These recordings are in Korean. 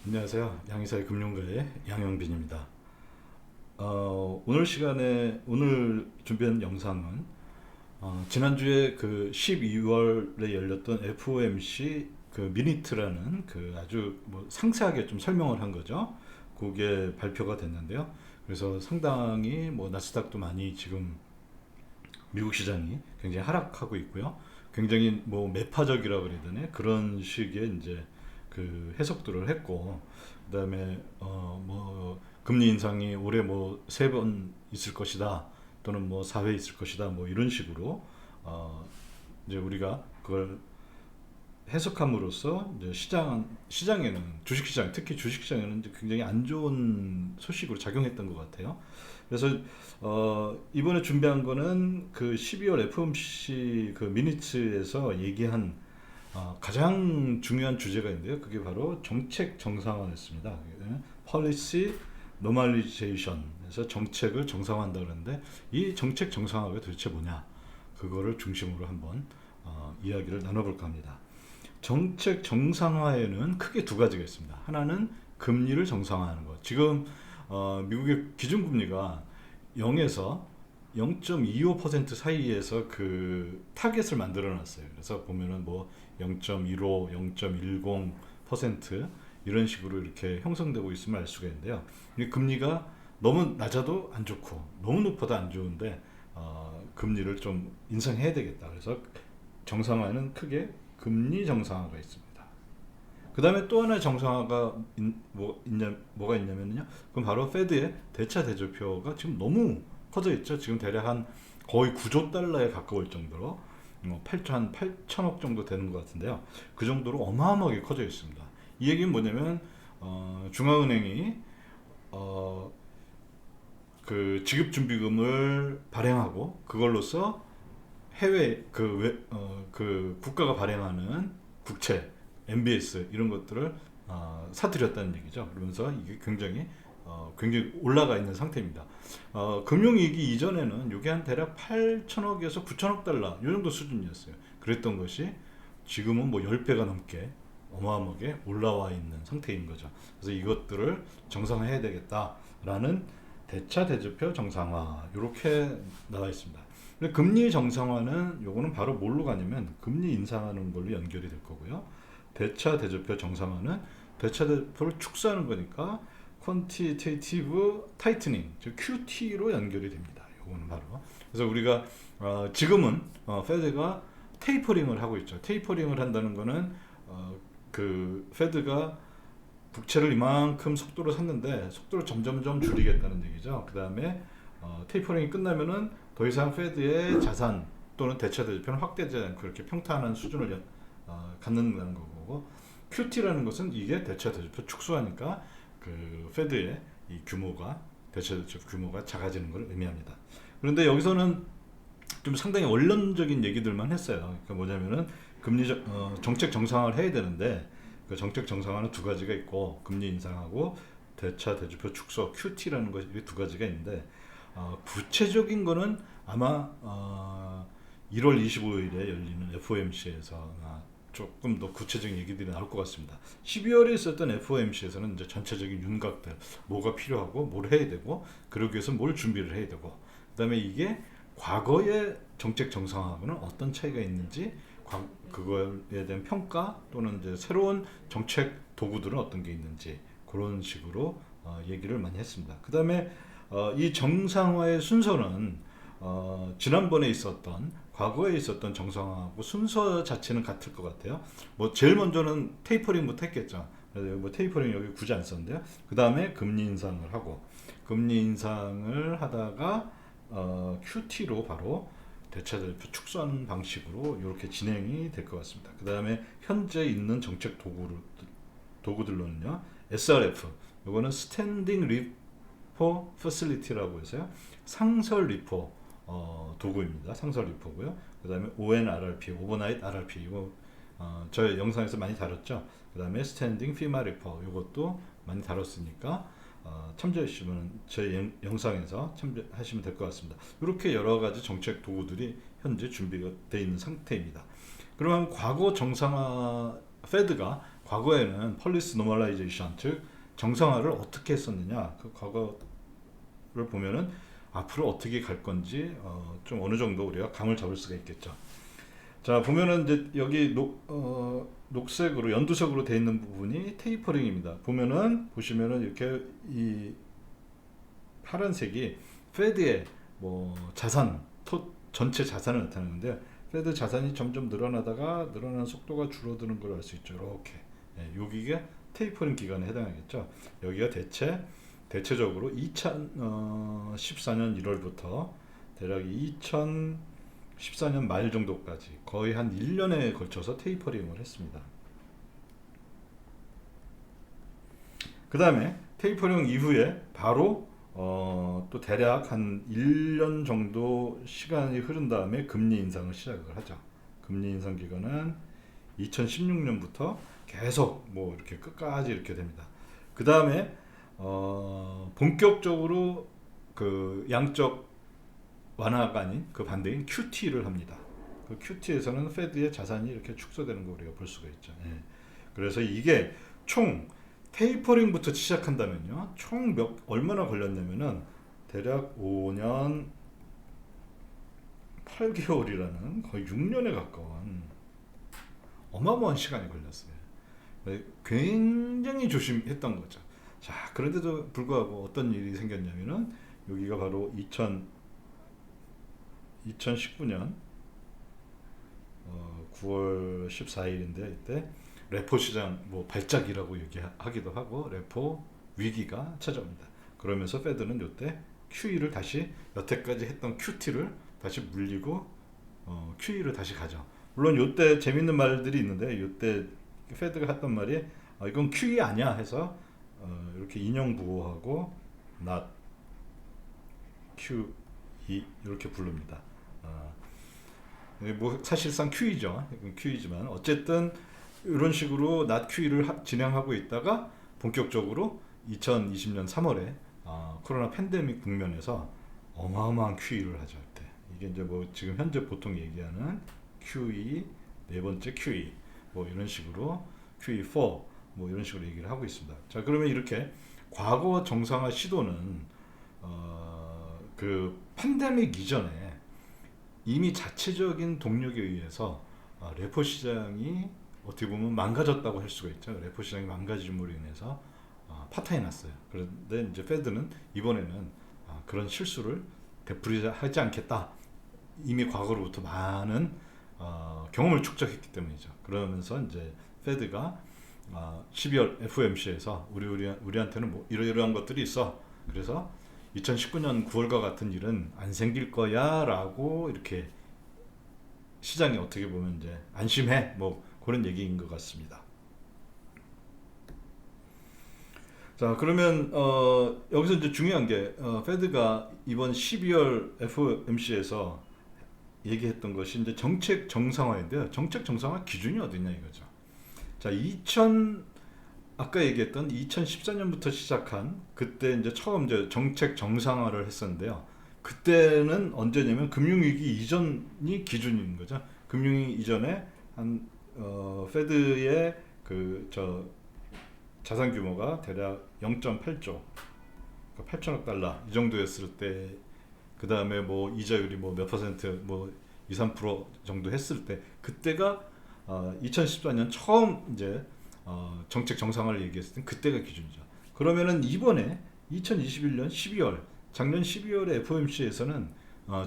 안녕하세요. 양희사의 금융가의 양영빈입니다. 오늘 준비한 영상은 지난주에 그 12월에 열렸던 FOMC 그 미니트라는 그 아주 뭐 상세하게 좀 설명을 한 거죠. 그게 발표가 됐는데요. 그래서 상당히 뭐 나스닥도 많이 지금 미국 시장이 굉장히 하락하고 있고요. 굉장히 뭐 매파적이라 그래야 되네, 그런 식의 이제 그 해석들을 했고, 그다음에 뭐 금리 인상이 올해 뭐 세 번 있을 것이다, 또는 뭐 4회 있을 것이다, 뭐 이런 식으로 어 이제 우리가 그걸 해석함으로써 이제 시장에는, 주식시장, 특히 주식시장에는 이제 굉장히 안 좋은 소식으로 작용했던 것 같아요. 그래서 이번에 준비한 거는 그 12월 FOMC 그 미니츠에서 얘기한 가장 중요한 주제가 있는데요. 그게 바로 정책 정상화였습니다. Policy Normalization. 그래서 정책을 정상화한다 그러는데, 이 정책 정상화가 도대체 뭐냐? 그거를 중심으로 한번 이야기를 나눠볼까 합니다. 정책 정상화에는 크게 두 가지가 있습니다. 하나는 금리를 정상화하는 것. 지금 미국의 기준금리가 0에서 0.25% 사이에서 그 타겟을 만들어 놨어요. 그래서 보면은 뭐 0.15, 0.10% 이런 식으로 이렇게 형성되고 있음을 알 수가 있는데요. 이 금리가 너무 낮아도 안 좋고 너무 높아도 안 좋은데 금리를 좀 인상해야 되겠다. 그래서 정상화는 크게 금리 정상화가 있습니다. 그 다음에 또 하나의 정상화가 뭐가 있냐면요. 그럼 바로 페드의 대차 대조표가 지금 너무 커져 있죠. 지금 대략 한 거의 9조 달러에 가까울 정도로 8천억 정도 되는 것 같은데요. 그 정도로 어마어마하게 커져 있습니다. 이 얘기는 뭐냐면 중앙은행이 어, 그 지급준비금을 발행하고 그걸로써 해외 그 국가가 발행하는 국채, MBS 이런 것들을 사들였다는 얘기죠. 그러면서 이게 굉장히 올라가 있는 상태입니다. 금융위기 이전에는 이게 한 대략 8천억에서 9천억 달러 이 정도 수준이었어요. 그랬던 것이 지금은 뭐 10배가 넘게 어마어마하게 올라와 있는 상태인 거죠. 그래서 이것들을 정상화해야 되겠다라는 대차 대조표 정상화, 이렇게 나와 있습니다. 근데 금리 정상화는 요거는 바로 뭘로 가냐면 금리 인상하는 걸로 연결이 될 거고요. 대차 대조표 정상화는 대차 대조표를 축소하는 거니까 퀀티테이티브 타이트닝, 즉 QT로 연결이 됩니다. 요거는 바로. 그래서 우리가 지금은 페드가 테이퍼링을 하고 있죠. 테이퍼링을 한다는 거는 그 페드가 국채를 이만큼 속도로 샀는데 속도를 점점점 줄이겠다는 얘기죠. 그 다음에 테이퍼링이 끝나면은 더 이상 페드의 자산 또는 대차 대조표는 확대되지 않고 그렇게 평탄한 수준을 갖는다는 거고, QT라는 것은 이게 대차 대조표 축소하니까 그 페드의 이 규모가, 대차 대조표 규모가 작아지는 걸 의미합니다. 그런데 여기서는 좀 상당히 원론적인 얘기들만 했어요. 그러니까 뭐냐면은 정책 정상화를 해야 되는데, 그 정책 정상화는 두 가지가 있고, 금리 인상하고 대차 대조표 축소 QT라는 것이 두 가지가 있는데, 구체적인 거는 아마 1월 25일에 열리는 FOMC에서 조금 더 구체적인 얘기들이 나올 것 같습니다. 12월에 있었던 FOMC에서는 이제 전체적인 윤곽들, 뭐가 필요하고 뭘 해야 되고, 그러기 위해서 뭘 준비를 해야 되고, 그다음에 이게 과거의 정책 정상화하고는 어떤 차이가 있는지, 그거에 대한 평가 또는 이제 새로운 정책 도구들은 어떤 게 있는지, 그런 식으로 얘기를 많이 했습니다. 그다음에 이 정상화의 순서는 지난번에 있었던, 과거에 있었던 정상화하고 순서 자체는 같을 것 같아요. 뭐 제일 먼저는 테이퍼링부터 했겠죠. 그래서 뭐 테이퍼링 여기 굳이 안 썼는데요. 그 다음에 금리 인상을 하고, 금리 인상을 하다가 QT로 바로 대차대표 축소하는 방식으로 이렇게 진행이 될 것 같습니다. 그 다음에 현재 있는 정책 도구들로는요, SRF, 이거는 스탠딩 리포 퍼실리티라고 해서요, 상설 리포 도구입니다. 상설 리포고요. 그 다음에 ONRRP, 오버나이트 RRP, 이거 저희 영상에서 많이 다뤘죠. 그 다음에 스탠딩 피마 리포, 이것도 많이 다뤘으니까 참조하시면 저희 영상에서 참조하시면 될 것 같습니다. 이렇게 여러 가지 정책 도구들이 현재 준비가 되어 있는 상태입니다. 그러면 페드가 과거에는 폴리시 노멀라이제이션, 즉 정상화를 어떻게 했었느냐, 그 과거를 보면은 앞으로 어떻게 갈 건지 좀 어느 정도 우리가 감을 잡을 수가 있겠죠. 자, 보면은 이제 여기 녹색으로 연두색으로 되어 있는 부분이 테이퍼링입니다. 보시면은 이렇게 이 파란색이 페드의 뭐 자산, 전체 자산을 나타내는데, 페드 자산이 점점 늘어나다가 늘어나는 속도가 줄어드는 걸 알 수 있죠. 이렇게. 여기가 테이퍼링 기간에 해당하겠죠. 여기가 대체적으로 2014년 1월부터 대략 2014년 말 정도까지 거의 한 1년에 걸쳐서 테이퍼링을 했습니다. 그 다음에 테이퍼링 이후에 바로 또 대략 한 1년 정도 시간이 흐른 다음에 금리 인상을 시작을 하죠. 금리 인상 기간은 2016년부터 계속 뭐 이렇게 끝까지 이렇게 됩니다. 그 다음에 본격적으로 그 양적 완화가 아닌 그 반대인 QT를 합니다. 그 QT에서는 페드의 자산이 이렇게 축소되는 거 우리가 볼 수가 있죠. 그래서 이게 총 테이퍼링부터 시작한다면요, 총 얼마나 걸렸냐면은 대략 5년 8개월이라는 거의 6년에 가까운 어마어마한 시간이 걸렸어요. 굉장히 조심했던 거죠. 자, 그런데도 불구하고 어떤 일이 생겼냐면은 여기가 바로 2019년 9월 14일인데, 이때 레포 시장 뭐 발작이라고 얘기하기도 하고 레포 위기가 찾아옵니다. 그러면서 페드는 이때 QE를 다시 여태까지 했던 QT를 다시 물리고 QE를 다시 가죠. 물론 이때 재밌는 말들이 있는데, 이때 페드가 했던 말이 이건 QE 아니야 해서 이렇게 인용 부호하고 not QE 이렇게 부릅니다. 뭐 사실상 QE죠. QE지만 어쨌든 이런 식으로 not QE를 진행하고 있다가 본격적으로 2020년 3월에 코로나 팬데믹 국면에서 어마어마한 QE를 하죠. 그때. 이게 이제 뭐 지금 현재 보통 얘기하는 QE, 네 번째 QE 뭐 이런 식으로 QE4 뭐 이런 식으로 얘기를 하고 있습니다. 자, 그러면 이렇게 과거 정상화 시도는 그 팬데믹 이전에 이미 자체적인 동력에 의해서 레포 시장이 어떻게 보면 망가졌다고 할 수가 있죠. 레포 시장이 망가짐으로 인해서 파탄이 났어요. 그런데 이제 페드는 이번에는 그런 실수를 되풀이하지 않겠다. 이미 과거로부터 많은 경험을 축적했기 때문이죠. 그러면서 이제 페드가 12월 FOMC에서 우리한테는 뭐 이러이러한 것들이 있어. 그래서 2019년 9월과 같은 일은 안 생길 거야라고 이렇게 시장이 어떻게 보면 이제 안심해 뭐 그런 얘기인 것 같습니다. 자, 그러면 여기서 이제 중요한 게 페드가 이번 12월 FOMC에서 얘기했던 것이 이제 정책 정상화인데요. 정책 정상화 기준이 어디냐 이거죠. 자, 아까 얘기했던 2014년부터 시작한 그때 이제 처음 이제 정책 정상화를 했었는데요. 그때는 언제냐면 금융위기 이전이 기준인 거죠. 금융위기 이전에 한 페드의 자산 규모가 대략 0.8조, 그러니까 8천억 달러 이 정도였을 때, 그 다음에 뭐 이자율이 뭐 몇 퍼센트, 뭐 2, 3% 정도 했을 때, 그때가 2014년 처음 이제 정책 정상화를 얘기했을 때 그때가 기준이죠. 그러면은 이번에 2021년 12월, 작년 12월에 FOMC에서는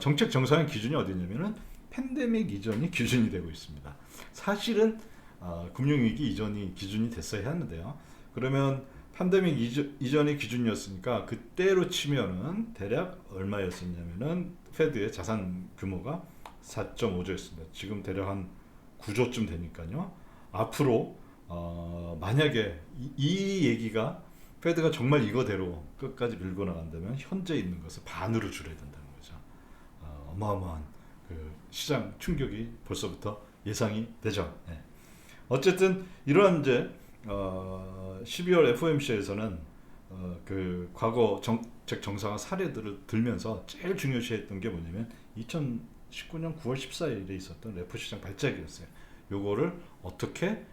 정책 정상화 기준이 어디냐면은 팬데믹 이전이 기준이 되고 있습니다. 사실은 금융위기 이전이 기준이 됐어야 하는데요. 그러면 팬데믹 이전이 기준이었으니까 그때로 치면은 대략 얼마였었냐면은 페드의 자산 규모가 4.5조였습니다. 지금 대략 한 9조쯤 되니까요. 앞으로 만약에 이 얘기가 페드가 정말 이거대로 끝까지 밀고 나간다면 현재 있는 것을 반으로 줄여야 된다는 거죠. 어마어마한 그 시장 충격이 벌써부터 예상이 되죠. 네. 어쨌든 이러한 이제 12월 FOMC에서는 그 과거 정책 정상화 사례들을 들면서 제일 중요시했던 게 뭐냐면 2019년 9월 14일에 있었던 레포 시장 발작이었어요. 요거를 어떻게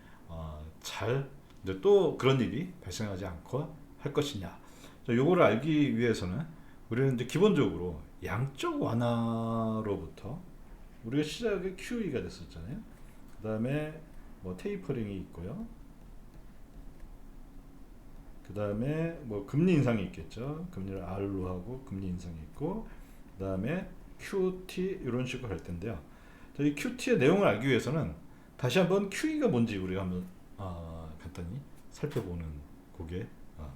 잘 이제 또 그런 일이 발생하지 않고 할 것이냐. 자, 요거를 알기 위해서는 우리는 이제 기본적으로 양적 완화로부터 우리가 시작이 QE가 됐었잖아요. 그 다음에 뭐 테이퍼링이 있고요. 그 다음에 뭐 금리 인상이 있겠죠. 금리를 R로 하고 금리 인상이 있고, 그 다음에 QT 이런 식으로 갈 텐데요. 이 QT의 내용을 알기 위해서는 다시 한번 QE가 뭔지 우리가 한번 간단히 살펴보는 그게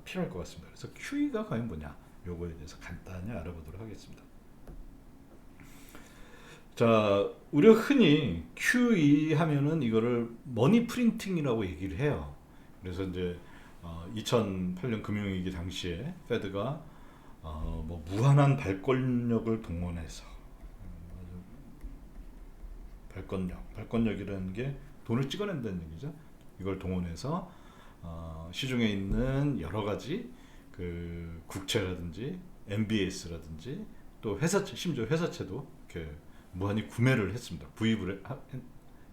필요할 것 같습니다. 그래서 QE가 과연 뭐냐, 요거에 대해서 간단히 알아보도록 하겠습니다. 자, 우리가 흔히 QE 하면은 이거를 머니 프린팅이라고 얘기를 해요. 그래서 이제 2008년 금융위기 당시에 페드가 뭐 무한한 발권력을 동원해서 발권력이라는 게 돈을 찍어낸다는 얘기죠. 이걸 동원해서 시중에 있는 여러 가지 그 국채라든지 MBS라든지 또 회사채, 심지어 회사채도 이렇게 무한히 구매를 했습니다. 구입을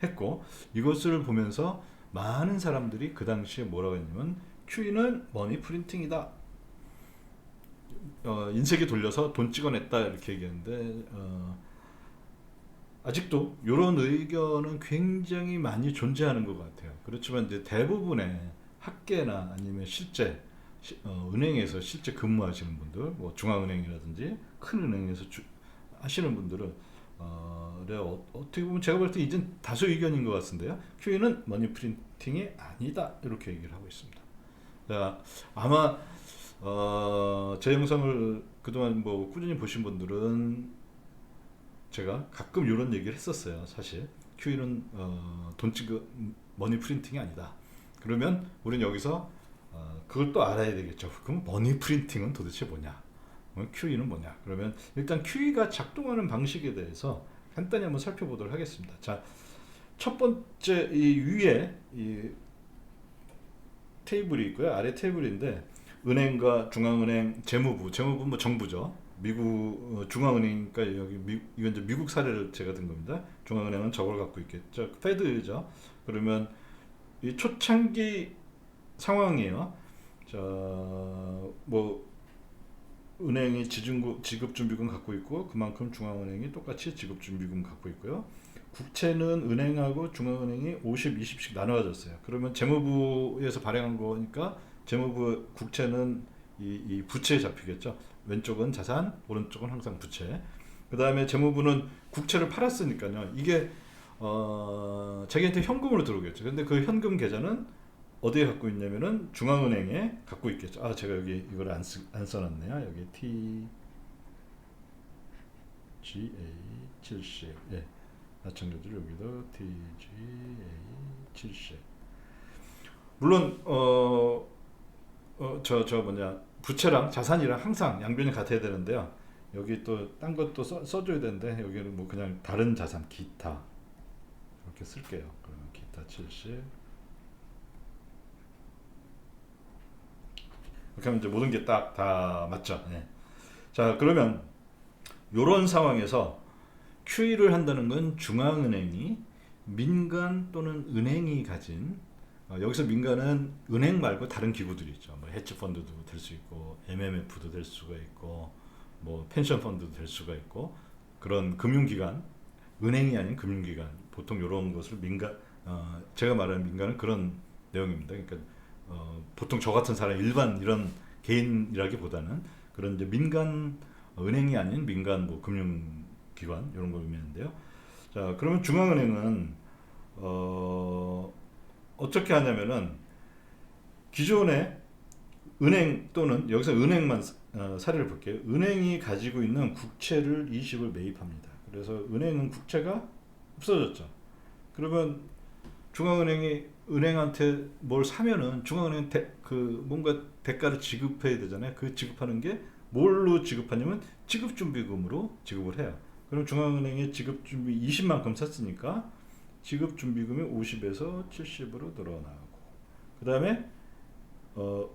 했고, 이것을 보면서 많은 사람들이 그 당시에 뭐라고 했냐면 QE는 머니 프린팅이다. 인쇄기 돌려서 돈 찍어냈다 이렇게 얘기했는데 아직도 이런 의견은 굉장히 많이 존재하는 것 같아요. 그렇지만 이제 대부분의 학계나 아니면 실제 은행에서 실제 근무하시는 분들, 뭐 중앙은행이라든지 큰 은행에서 하시는 분들은 어떻게 보면 제가 볼 때 이젠 다수 의견인 것 같은데요. QE는 머니 프린팅이 아니다 이렇게 얘기를 하고 있습니다. 자, 아마 제 영상을 그동안 뭐 꾸준히 보신 분들은 제가 가끔 이런 얘기를 했었어요. 사실 QE는 돈 찍어 머니 프린팅이 아니다. 그러면 우리는 여기서 그걸 또 알아야 되겠죠. 그럼 머니 프린팅은 도대체 뭐냐? QE는 뭐냐? 그러면 일단 QE가 작동하는 방식에 대해서 간단히 한번 살펴보도록 하겠습니다. 자, 첫 번째 이 위에 이 테이블이 있고요. 아래 테이블인데 은행과 중앙은행, 재무부 뭐 정부죠. 미국 중앙은행이니까 여기 이건 이제 미국 사례를 제가 든 겁니다. 중앙은행은 저걸 갖고 있겠죠. 페드죠. 그러면 이 초창기 상황이에요. 자, 뭐 은행이 지급준비금 갖고 있고 그만큼 중앙은행이 똑같이 지급준비금 갖고 있고요. 국채는 은행하고 중앙은행이 50, 20씩 나눠졌어요. 그러면 재무부에서 발행한 거니까 재무부 국채는 이 부채에 잡히겠죠. 왼쪽은 자산, 오른쪽은 항상 부채. 그 다음에 재무부는 국채를 팔았으니까요. 이게 자기한테 현금으로 들어오겠죠. 근데 그 현금 계좌는 어디에 갖고 있냐면은 중앙은행에 갖고 있겠죠. 아, 제가 여기 이걸 안 써놨네요. 여기 TGA 70. 예. 마찬가지로 여기도 TGA 70. 물론 저 뭐냐, 부채랑 자산이랑 항상 양변이 같아야 되는데요. 여기 또 딴 것도 써줘야 되는데 여기는 뭐 그냥 다른 자산, 기타 이렇게 쓸게요. 그러면 기타 70. 이렇게 하면 이제 모든 게 딱 다 맞죠. 네. 자, 그러면 이런 상황에서 QE를 한다는 건 중앙은행이 민간 또는 은행이 가진 여기서 민간은 은행 말고 다른 기구들이 있죠. 뭐 헤지펀드도 될 수 있고 MMF도 될 수가 있고 뭐 펜션 펀드도 될 수가 있고 그런 금융기관, 은행이 아닌 금융기관, 보통 이런 것을 민간, 제가 말하는 민간은 그런 내용입니다. 그러니까 보통 저 같은 사람, 일반 이런 개인이라기보다는 그런 이제 민간, 은행이 아닌 민간 뭐 금융기관 이런 걸 의미하는데요. 자, 그러면 중앙은행은 어떻게 하냐면은 기존의 은행 또는 여기서 은행만 사례를 볼게요. 은행이 가지고 있는 국채를 20을 매입합니다. 그래서 은행은 국채가 없어졌죠. 그러면 중앙은행이 은행한테 뭘 사면은 중앙은행 뭔가 대가를 지급해야 되잖아요. 그 지급하는 게 뭘로 지급하냐면 지급준비금으로 지급을 해요. 그럼 중앙은행이 지급준비 20만큼 샀으니까 지급준비금이 50에서 70으로 늘어나고, 그 다음에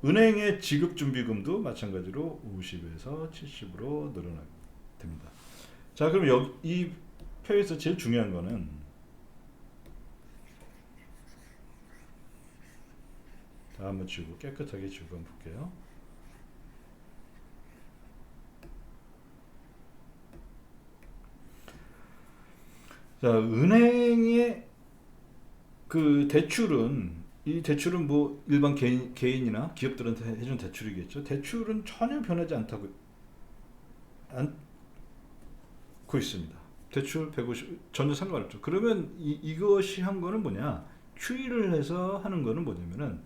은행의 지급준비금도 마찬가지로 50에서 70으로 늘어나게 됩니다. 자, 그럼 이 표에서 제일 중요한 거는, 자, 다 한번 지우고 깨끗하게 지우고 한번 볼게요. 자, 은행의 그 대출은 이 대출은 뭐 일반 개인이나 기업들한테 해준 대출이겠죠. 대출은 전혀 변하지 않다고 않고 있습니다. 대출 150 전혀 상관없죠. 그러면 이것이 한 거는 뭐냐? QE를 해서 하는 거는 뭐냐면은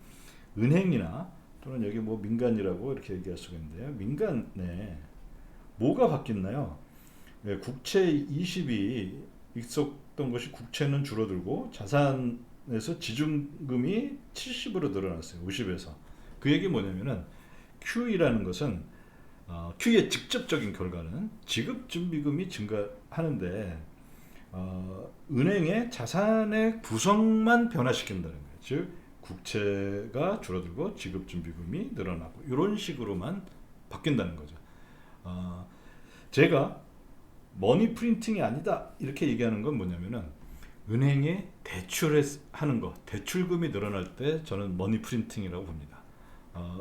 은행이나 또는 여기 뭐 민간이라고 이렇게 얘기할 수가 있는데요. 민간에 뭐가 바뀌었나요? 예, 국채 20이 있었던 것이 국채는 줄어들고 자산에서 지준금이 70으로 늘어났어요. 50에서. 그 얘기 뭐냐면은 QE라는 것은 QE의 직접적인 결과는 지급준비금이 증가하는데 은행의 자산의 구성만 변화시킨다는 거예요. 즉 국채가 줄어들고 지급준비금이 늘어나고 이런 식으로만 바뀐다는 거죠. 제가 머니 프린팅이 아니다 이렇게 얘기하는 건 뭐냐면은 은행에 대출을 하는 거, 대출금이 늘어날 때 저는 머니 프린팅이라고 봅니다.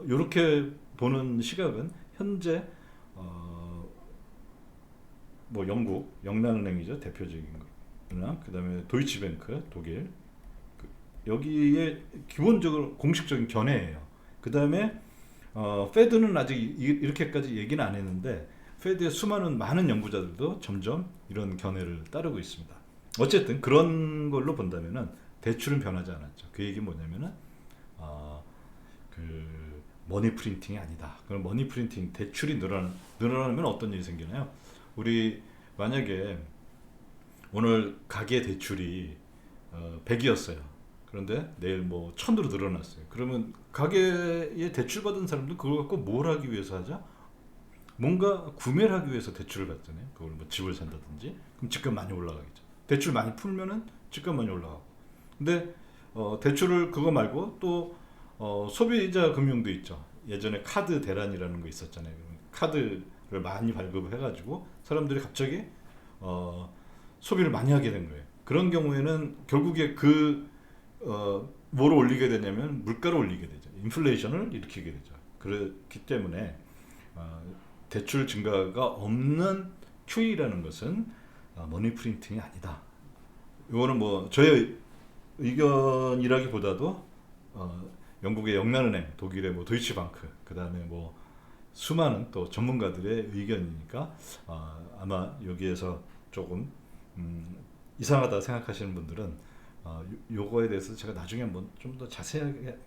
이렇게 보는 시각은 현재 뭐 영국 영란은행이죠, 대표적인 거나 그 다음에 도이치뱅크 독일, 여기에 기본적으로 공식적인 견해예요. 그 다음에 페드는 아직 이렇게까지 얘기는 안 했는데 페드의 많은 연구자들도 점점 이런 견해를 따르고 있습니다. 어쨌든 그런 걸로 본다면은 대출은 변하지 않았죠. 그 얘기 뭐냐면은 그 머니 프린팅이 아니다. 그럼 머니 프린팅 대출이 늘어나면 어떤 일이 생기나요? 우리 만약에 오늘 가계 대출이 100이었어요. 그런데 내일 뭐 1000으로 늘어났어요. 그러면 가계에 대출 받은 사람도 그걸 갖고 뭘 하기 위해서 하죠? 뭔가 구매를 하기 위해서 대출을 받잖아요. 그걸 뭐 집을 산다든지. 그럼 집값 많이 올라가겠죠. 대출 많이 풀면은 집값 많이 올라가고. 근데 대출을 그거 말고 또 소비자 금융도 있죠. 예전에 카드 대란이라는 거 있었잖아요. 카드를 많이 발급해가지고 사람들이 갑자기 소비를 많이 하게 된 거예요. 그런 경우에는 결국에 뭐를 올리게 되냐면 물가를 올리게 되죠. 인플레이션을 일으키게 되죠. 그렇기 때문에 대출 증가가 없는 QE라는 것은 머니 프린팅이 아니다. 이거는 뭐 저의 의견이라기보다도 영국의 영란은행, 독일의 뭐 도이치방크, 그 다음에 뭐 수많은 또 전문가들의 의견이니까 아마 여기에서 조금 이상하다 생각하시는 분들은 요거에 대해서 제가 나중에 한번 좀 더 자세하게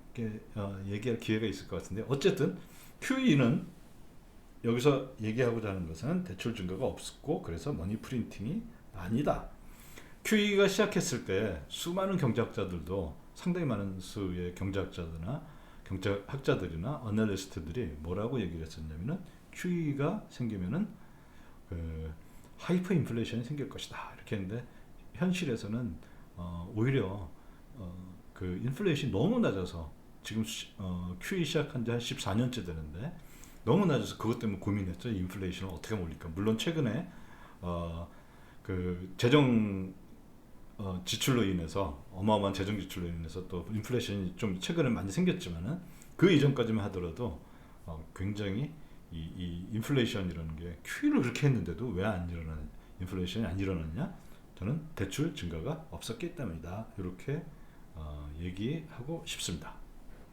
얘기할 기회가 있을 것 같은데, 어쨌든 QE는 여기서 얘기하고자 하는 것은 대출 증가가 없었고 그래서 머니 프린팅이 아니다. QE가 시작했을 때 수많은 경제학자들도, 상당히 많은 수의 경제학자들이나 경제학자들이나 어널리스트들이 뭐라고 얘기를 했었냐면은 QE가 생기면은 하이퍼 인플레이션이 생길 것이다 이렇게 했는데, 현실에서는 오히려 그 인플레이션이 너무 낮아서 지금 QE 시작한 지 한 14년째 되는데 너무 낮아서 그것 때문에 고민했죠. 인플레이션을 어떻게 올릴까. 물론 최근에 그 재정 지출로 인해서, 어마어마한 재정 지출로 인해서 또 인플레이션이 좀 최근에 많이 생겼지만은 그 이전까지만 하더라도 굉장히 이 인플레이션이라는 게 QE를 그렇게 했는데도 왜 안 일어나는, 인플레이션이 안 일어났냐? 저는 대출 증가가 없었기 때문이다. 이렇게 얘기하고 싶습니다.